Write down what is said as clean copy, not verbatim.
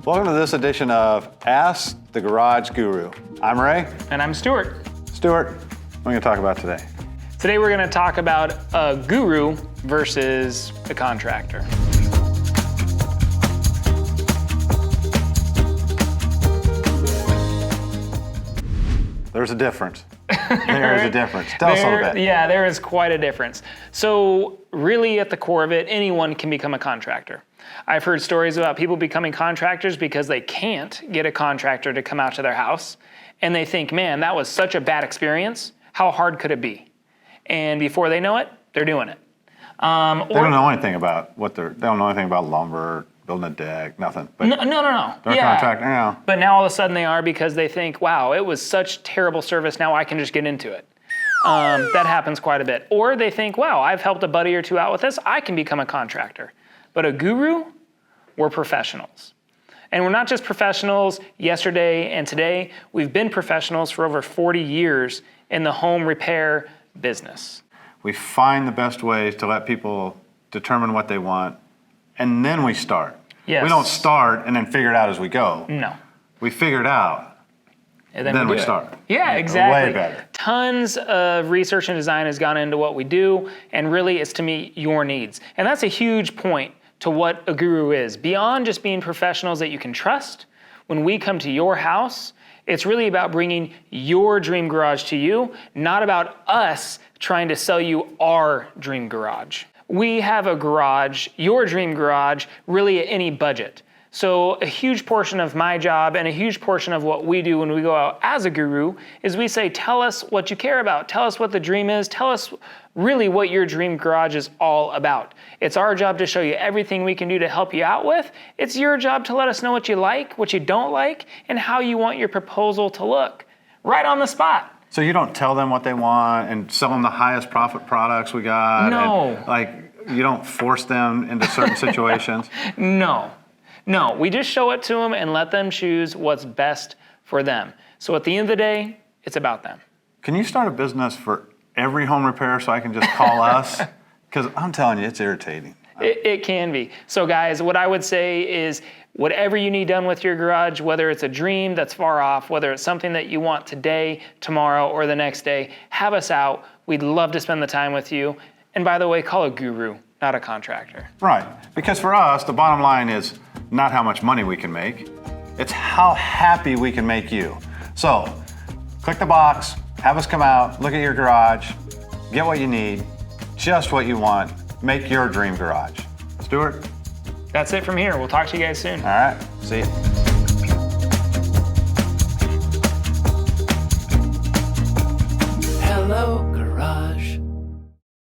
Welcome to this edition of Ask the Garage Guru. I'm Ray. And I'm Stuart. Stuart, what are we going to talk about today? Today we're going to talk about a guru versus a contractor. There's a difference. There is a difference. Tell us a little bit. Yeah, there is quite a difference. So really at the core of it, anyone can become a contractor. I've heard stories about people becoming contractors because they can't get a contractor to come out to their house. And they think, man, that was such a bad experience. How hard could it be? And before they know it, they're doing it. They don't know anything about they don't know anything about lumber, building a deck, nothing. But no. They're a contractor now. But now all of a sudden they are because they think, wow, it was such terrible service, now I can just get into it. That happens quite a bit. Or they think, wow, I've helped a buddy or two out with this, I can become a contractor. But a guru, we're professionals. And we're not just professionals yesterday and today, we've been professionals for over 40 years in the home repair business. We find the best ways to let people determine what they want, and then we start. Yes. We don't start and then figure it out as we go. No. We figure it out, And then we do it. start. Yeah, exactly. Way better. Tons of research and design has gone into what we do, and really it's to meet your needs. And that's a huge point to what a guru is. Beyond just being professionals that you can trust, when we come to your house, it's really about bringing your dream garage to you, not about us trying to sell you our dream garage. We have a garage, your dream garage, really at any budget. So a huge portion of my job and a huge portion of what we do when we go out as a guru is we say, tell us what you care about. Tell us what the dream is. Tell us really what your dream garage is all about. It's our job to show you everything we can do to help you out with. It's your job to let us know what you like, what you don't like, and how you want your proposal to look. Right on the spot. So you don't tell them what they want and sell them the highest profit products we got? No. And, you don't force them into certain situations? No, we just show it to them and let them choose what's best for them. So at the end of the day, it's about them. Can you start a business for every home repair so I can just call us? Because I'm telling you, it's irritating. It can be. So guys, what I would say is whatever you need done with your garage, whether it's a dream that's far off, whether it's something that you want today, tomorrow, or the next day, have us out. We'd love to spend the time with you. And by the way, call a guru, not a contractor. Right, because for us, the bottom line is not how much money we can make, it's how happy we can make you. So, click the box, have us come out, look at your garage, get what you need, just what you want, make your dream garage. Stuart? That's it from here. We'll talk to you guys soon. All right, see you. Hello,